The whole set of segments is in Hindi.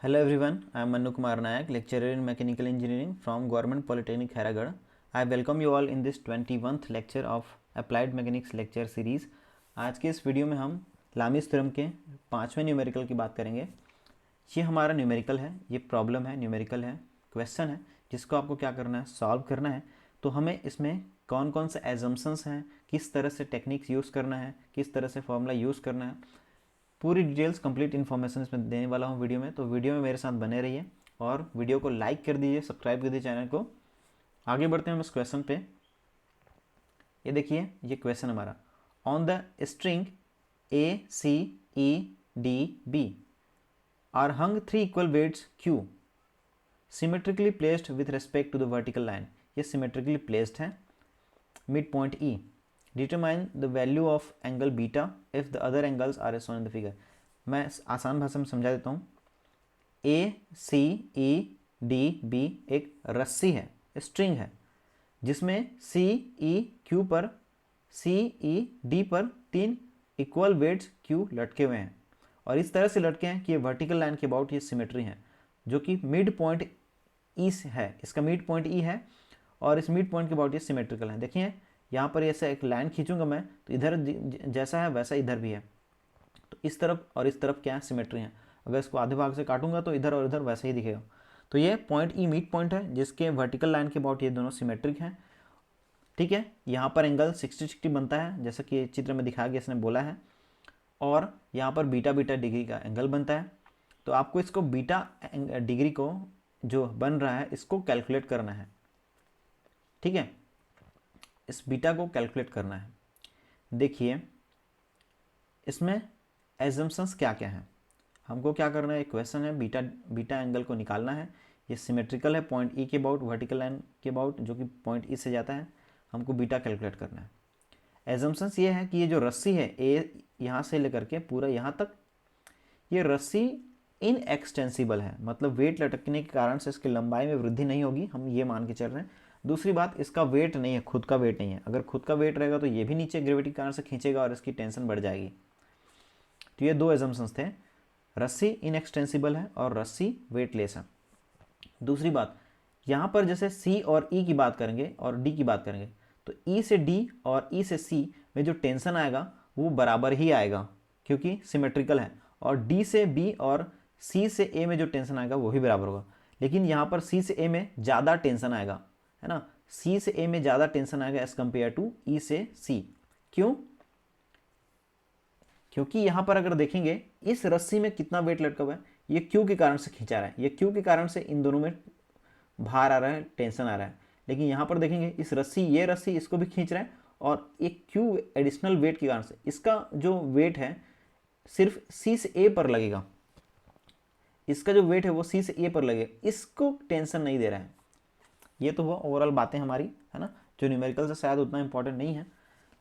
Hello everyone, I am Manu Kumar Nayak, lecturer in Mechanical Engineering from Government Polytechnic Hairagad. I welcome you all in this 21st lecture of Applied Mechanics lecture series. आज के इस वीडियो में हम लामिस थ्योरम के 5वें न्यूमेरिकल की बात करेंगे। ये हमारा न्यूमेरिकल है, ये प्रॉब्लम है, न्यूमेरिकल है, क्वेश्चन है जिसको आपको क्या करना है, सॉल्व करना है। तो हमें इसमें कौन कौन से एजम्पशंस हैं, किस तरह से टेक्निक्स यूज़ करना है, किस तरह से फॉर्मूला यूज़ करना है, पूरी डिटेल्स कंप्लीट इन्फॉर्मेशन इसमें देने वाला हूँ वीडियो में। तो वीडियो में मेरे साथ बने रहिए और वीडियो को लाइक कर दीजिए, सब्सक्राइब कर दीजिए चैनल को। आगे बढ़ते हैं हम इस क्वेश्चन पे। ये देखिए, ये क्वेश्चन हमारा, on the string ACEDB are hung 3 equal weights Q symmetrically placed with respect to the vertical line. ये सिमेट्रिकली प्लेस्ड है, mid point E। Determine the value of angle beta if the other angles are as shown in the figure. मैं आसान भाषा में समझा देता हूँ। ACEDB एक रस्सी है, स्ट्रिंग है, जिसमें CEQ पर CED पर 3 इक्वल वेट्स Q लटके हुए हैं और इस तरह से लटके हैं कि ये वर्टिकल लाइन के अबाउट ये सिमेट्री है, जो कि मिड पॉइंट ई है। इसका मिड पॉइंट ई है और इस मिड पॉइंट के अबाउट ये सिमेट्रिकल है। देखिए यहाँ पर ऐसे एक लाइन खींचूंगा मैं तो इधर जैसा है वैसा इधर भी है, तो इस तरफ और इस तरफ क्या है, सिमेट्री है। अगर इसको आधे भाग से काटूंगा तो इधर और इधर वैसे ही दिखेगा। तो ये पॉइंट ई मिड पॉइंट है जिसके वर्टिकल लाइन के अबाउट ये दोनों सिमेट्रिक हैं। ठीक है, यहाँ पर एंगल 60-60 बनता है जैसा कि चित्र में दिखाया गया, इसने बोला है। और यहाँ पर बीटा बीटा डिग्री का एंगल बनता है। तो आपको इसको बीटा डिग्री को जो बन रहा है इसको कैलकुलेट करना है। ठीक है, इस बीटा को कैलकुलेट करना है। देखिए इसमें एजम्पशंस क्या क्या हैं, हमको क्या करना है, एक क्वेश्चन है, बीटा बीटा एंगल को निकालना है। ये सिमेट्रिकल है पॉइंट ई के अबाउट, वर्टिकल लाइन के अबाउट, जो कि पॉइंट ई से जाता है। हमको बीटा कैलकुलेट करना है। एजम्पशंस ये है कि ये जो रस्सी है ए यहाँ से लेकर के पूरा यहाँ तक, ये रस्सी इनएक्सटेंसिबल है, मतलब वेट लटकने के कारण से इसकी लंबाई में वृद्धि नहीं होगी, हम ये मान के चल रहे हैं। दूसरी बात, इसका वेट नहीं है, खुद का वेट नहीं है। अगर खुद का वेट रहेगा तो ये भी नीचे ग्रेविटी के कारण से खींचेगा और इसकी टेंशन बढ़ जाएगी। तो ये दो एजम्पशंस थे, रस्सी इनएक्सटेंसिबल है और रस्सी वेटलेस है। दूसरी बात, यहाँ पर जैसे सी और ई की बात करेंगे और डी की बात करेंगे तो ई से डी और ई से सी में जो टेंशन आएगा वो बराबर ही आएगा क्योंकि सिमेट्रिकल है, और डी से बी और सी से ए में जो टेंशन आएगा वो भी बराबर होगा। लेकिन यहाँ पर सी से ए में ज़्यादा टेंशन आएगा, है ना, सी से ए में ज़्यादा टेंशन आएगा एज कंपेयर टू ई से सी। क्यों? क्योंकि यहाँ पर अगर देखेंगे इस रस्सी में कितना वेट लटका हुआ है, ये क्यू के कारण से खींचा रहा है, ये क्यू के कारण से इन दोनों में भार आ रहा है, टेंशन आ रहा है। लेकिन यहाँ पर देखेंगे इस रस्सी, ये रस्सी इसको भी खींच रहा है और एक क्यू एडिशनल वेट के कारण से इसका जो वेट है सिर्फ सी से ए पर लगेगा, इसका जो वेट है वो सी से ए पर लगेगा, इसको टेंशन नहीं दे रहा है। ये तो हुआ ओवरऑल बातें हमारी, है ना, जो न्यूमेरिकल से शायद उतना इंपॉर्टेंट नहीं है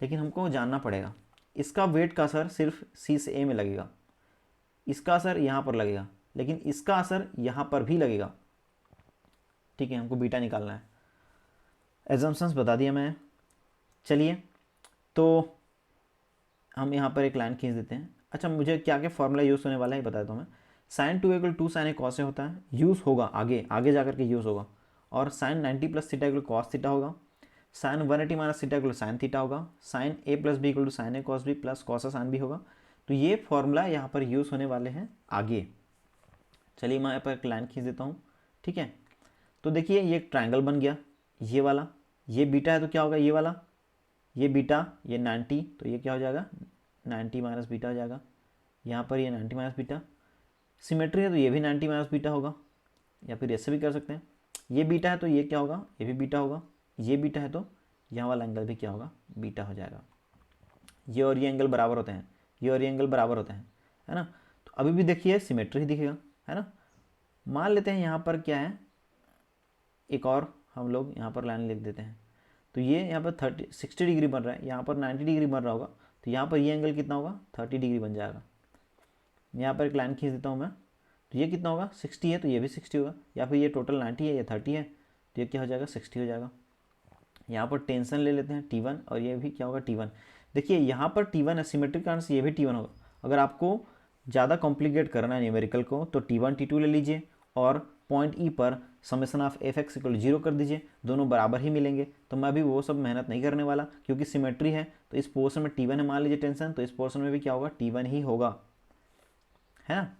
लेकिन हमको जानना पड़ेगा। इसका वेट का असर सिर्फ सी से ए में लगेगा, इसका असर यहाँ पर लगेगा, लेकिन इसका असर यहाँ पर भी लगेगा। ठीक है, हमको बीटा निकालना है। एजम्पशंस बता दिया मैं। चलिए तो हम यहाँ पर एक लाइन खींच देते हैं। अच्छा, मुझे क्या क्या फॉर्मूला यूज़ होने वाला है बता देता हूँ मैं। Sine 2 equal 2 sign A cos A होता है, यूज़ होगा आगे आगे जा करके यूज़ होगा। और sine 90 plus theta equal cos theta होगा, sine 180 minus theta equal sine theta होगा, sine A plus B equal to sine A cos B plus cos sine B होगा। तो ये फॉर्मूला यहाँ पर यूज़ होने वाले हैं आगे। चलिए मैं यहाँ पर एक लाइन खींच देता हूँ। ठीक है, तो देखिए ये एक ट्राइंगल बन गया, ये वाला, ये बीटा है तो क्या होगा, ये वाला, ये बीटा, ये 90, तो ये क्या हो जाएगा, 90 माइनस बीटा हो जाएगा। यहाँ पर ये 90 माइनस बीटा, सिमेट्री है तो ये भी 90 माइनस बीटा होगा, या फिर ऐसे भी कर सकते हैं। ये बीटा है तो ये क्या होगा, ये भी बीटा होगा। ये बीटा है तो यहाँ वाला एंगल भी क्या होगा, बीटा हो जाएगा। ये और ये एंगल बराबर होते हैं, ये और ये एंगल बराबर होते हैं, है ना। तो अभी भी देखिए सिमेट्री ही दिखेगा, है ना। मान लेते हैं यहाँ पर क्या है, एक और हम लोग यहाँ पर लाइन लिख देते हैं। तो ये यहाँ पर 60 डिग्री बन रहा है, यहाँ पर 90 डिग्री बन रहा होगा, तो यहाँ पर ये एंगल कितना होगा, 30 डिग्री बन जाएगा। यहाँ पर एक लाइन खींच देता हूँ मैं, तो ये कितना होगा, 60 है तो ये भी 60 होगा, या फिर ये टोटल 90 है, ये 30 है तो ये क्या हो जाएगा, 60 हो जाएगा। यहाँ पर टेंशन ले लेते हैं T1 और ये भी क्या होगा, T1। देखिए यहाँ पर T1 है, सिमेट्रिक कारण से ये भी T1 होगा। अगर आपको ज़्यादा कॉम्प्लिकेट करना है न्यूमेरिकल को तो T1 T2 ले लीजिए और पॉइंट ई पर summation of F x equal 0 कर दीजिए, दोनों बराबर ही मिलेंगे। तो मैं अभी वो सब मेहनत नहीं करने वाला क्योंकि सिमेट्री है। तो इस पोर्शन में T1 है मान लीजिए टेंशन, तो इस पोर्शन में भी क्या होगा, T1 ही होगा, है ना।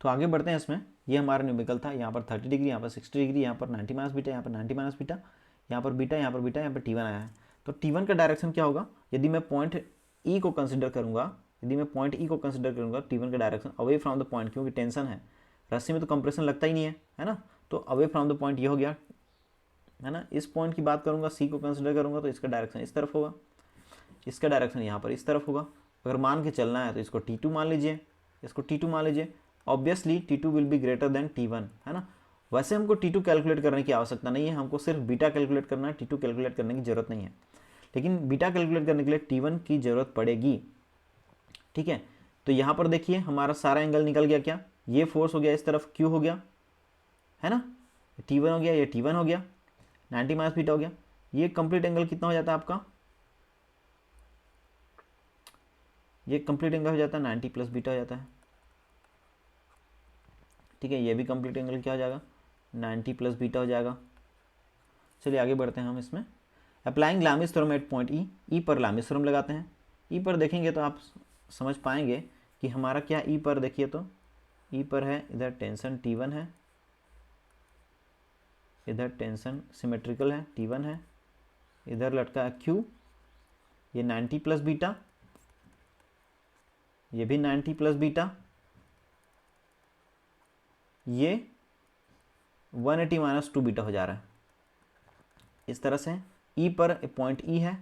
तो आगे बढ़ते हैं इसमें। ये हमारा न्यूमेरिकल था, यहाँ पर 30 डिग्री, यहाँ पर 60 डिग्री, यहाँ पर 90 माइनस बीटा, यहाँ पर 90 माइनस बीटा, यहाँ पर बीटा, यहाँ पर बीटा, यहाँ पर T1 आया है। तो T1 का डायरेक्शन क्या होगा, यदि मैं पॉइंट ई को कंसिडर करूँगा, यदि मैं पॉइंट ई को कंसिडर करूँगा, T1 का direction away from the point, क्योंकि टेंशन है, रस्सी में तो कंप्रेशन लगता ही नहीं है ना। तो अवे फ्रॉम द पॉइंट ये हो गया, है ना। इस पॉइंट की बात करूँगा, सी को कंसिडर करूँगा तो इसका डायरेक्शन इस तरफ होगा, इसका डायरेक्शन यहाँ पर इस तरफ होगा। अगर मान के चलना है तो इसको T2 मान लीजिए, इसको T2 मान लीजिए। Obviously T2 will be greater than T1, है ना। वैसे हमको T2 कैलकुलेट करने की आवश्यकता नहीं है, हमको सिर्फ बीटा कैलकुलेट करना है, T2 कैलकुलेट करने की जरूरत नहीं है। लेकिन बीटा कैलकुलेट करने के लिए T1 की जरूरत पड़ेगी, ठीक है। तो यहाँ पर देखिए हमारा सारा एंगल निकल गया, क्या ये फोर्स हो गया इस तरफ Q हो गया, है ना, T1 हो गया, ये T1 हो गया, 90 माइनस बीटा हो गया। ये कंप्लीट एंगल कितना हो जाता है आपका, ये कंप्लीट एंगल हो जाता है 90 प्लस बीटा हो जाता है, ठीक है। ये भी कंप्लीट एंगल क्या हो जाएगा, 90 प्लस बीटा हो जाएगा। चलिए आगे बढ़ते हैं हम इसमें। Applying Lami's theorem at point E, E पर लामिस थ्योरम लगाते हैं। ई पर देखेंगे तो आप समझ पाएंगे कि हमारा क्या, ई पर देखिए तो ई पर है, इधर टेंशन T1 है, इधर टेंशन सिमेट्रिकल है T1 है, इधर लटका है Q, ये 90 प्लस बीटा, ये भी 90 प्लस बीटा, ये 180 माइनस 2 बीटा हो जा रहा है। इस तरह से ई पर पॉइंट ई है,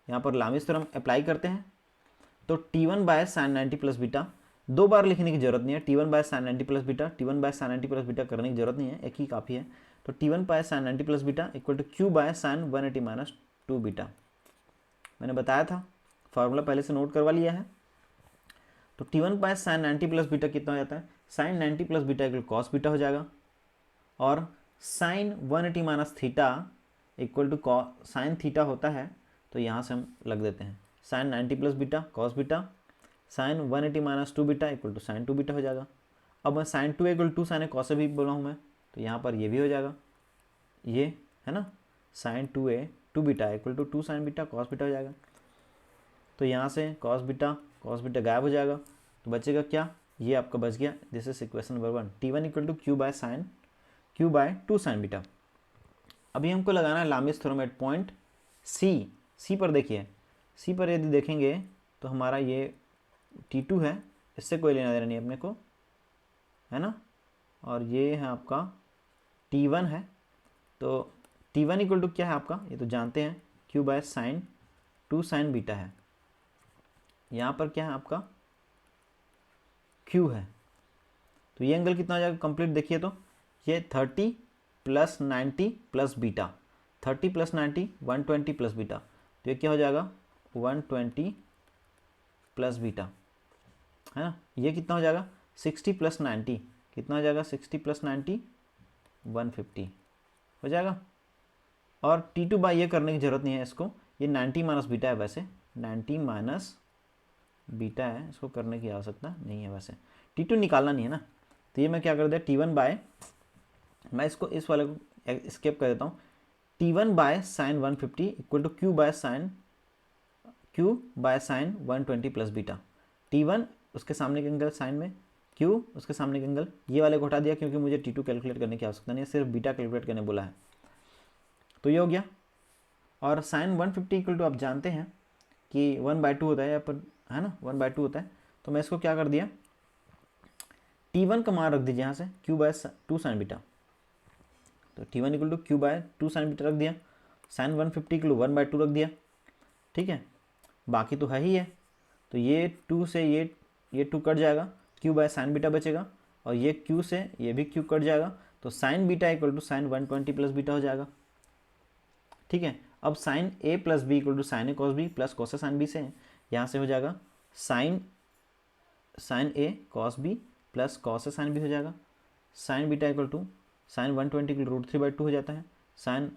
यहाँ पर लामिस थ्योरम अप्लाई करते हैं तो T1 by sine 90 plus beta, दो बार लिखने की जरूरत नहीं है, T1 by sine 90 plus beta, T1 by sine 90 plus beta करने की जरूरत नहीं है, एक ही काफ़ी है। तो T1 by sine 90 plus beta equal to Q by sine 180 minus 2 beta. मैंने बताया था, फार्मूला पहले से नोट करवा लिया है। तो T1 by sine 90 plus beta कितना हो जाता है, sine 90 plus beta equal cos beta हो जाएगा, और sine 180 minus theta equal to sine theta होता है, तो यहाँ से हम लग देते हैं sine 90 plus beta cos beta, sine 180 minus 2 beta equal to sine 2 beta हो जाएगा। अब मैं sine 2 equal to sine cos भी बोला हूँ मैं, तो यहाँ पर ये भी हो जाएगा, ये है ना, sine 2a 2 beta equal to 2 sine beta cos beta हो जाएगा। तो यहाँ से कॉस बीटा गायब हो जाएगा, तो बचेगा क्या, ये आपका बच गया, this is equation number 1, T1 equal to Q by 2 sine beta. अभी हमको लगाना है Lami's theorem at point c पर देखिए, सी पर यदि देखेंगे तो हमारा ये T2 है, इससे कोई लेना देना नहीं अपने को, है ना, और ये है आपका T1 है। तो T1 इक्वल टू क्या है आपका, ये तो जानते हैं, Q by sign 2 sine beta है। यहाँ पर क्या है आपका Q है, तो ये एंगल कितना हो जाएगा कंप्लीट देखिए तो, ये 30 plus 90 plus beta, 30 plus 90 120 plus beta, तो ये क्या हो जाएगा 120 प्लस बीटा, है ना। ये कितना हो जाएगा 60 प्लस 90, कितना हो जाएगा 60 प्लस 90 150 हो जाएगा। और T2 बाई ये करने की ज़रूरत नहीं है इसको, ये 90 माइनस बीटा है, वैसे 90 माइनस बीटा है, इसको करने की आवश्यकता नहीं है, वैसे T2 निकालना नहीं है ना। तो ये मैं क्या कर दिया T1 बाय, मैं इसको इस वाले को स्केप कर देता हूँ, T1 by sine 150 equal to Q by sine 120 plus beta. T1 उसके सामने के एंगल साइन में, Q उसके सामने के एंगल, ये वाले को हटा दिया क्योंकि मुझे T2 कैलकुलेट करने की आवश्यकता नहीं है, सिर्फ बीटा कैलकुलेट करने बोला है, तो ये हो गया। और साइन 150 इक्वल टू आप जानते हैं कि 1/2 होता है यहाँ पर, है ना, 1/2 होता है। तो मैं इसको क्या कर दिया, T1 का मान रख दीजिए यहाँ से Q बाय 2 साइन बीटा, तो T1 equal to Q by 2 sine beta रख दिया, साइन 150 इक्वल 1/2 रख दिया, ठीक है। बाकी तो है ही है, तो ये 2 से ये 2 कट जाएगा, Q बाय साइन बीटा बचेगा, और ये Q से ये भी Q कट जाएगा, तो sine beta equal to sine 120 plus beta हो जाएगा, ठीक है। अब sine A plus B equal to sine A cos B plus cos sine B से यहाँ से हो जाएगा sine A cos B plus cos sine B हो जाएगा, sine beta equal to sine 120 equal √3/2 हो जाता है, साइन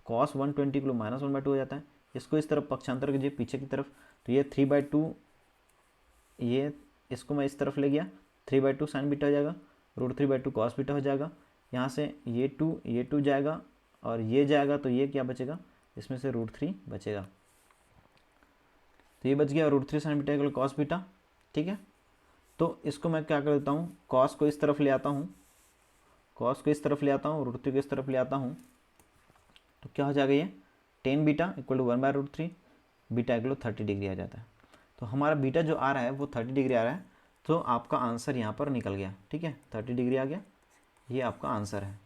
कॉस 120 इक्वल -1/2 हो जाता है। इसको इस तरफ पक्षांतर कीजिए पीछे की तरफ, तो ये 3/2 ये इसको मैं इस तरफ ले गया, 3/2 साइन बीटा हो जाएगा, √3/2 कॉस बीटा हो जाएगा। यहाँ से ये टू जाएगा और ये जाएगा, तो ये क्या बचेगा, इसमें से √3 बचेगा। तो ये बच गया √3 sign beta equal cos beta. ठीक है, तो इसको मैं क्या कर देता हूँ, कॉस को इस तरफ ले आता हूँ, कॉस को इस तरफ ले आता हूँ, √3 को इस तरफ ले आता हूँ, तो क्या हो जाएगा, ये tan beta equal to 1/√3, beta equal to 30 degree आ जाता है। तो हमारा बीटा जो आ रहा है वो 30 डिग्री आ रहा है, तो आपका आंसर यहाँ पर निकल गया। ठीक है, 30 डिग्री आ गया, ये आपका आंसर है,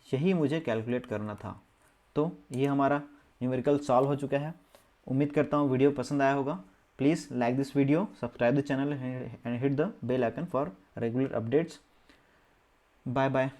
यही मुझे कैलकुलेट करना था। तो ये हमारा न्यूमेरिकल सॉल्व हो चुका है। उम्मीद करता हूँ वीडियो पसंद आया होगा। Please like this video, subscribe the channel and hit the bell icon for regular updates. Bye bye.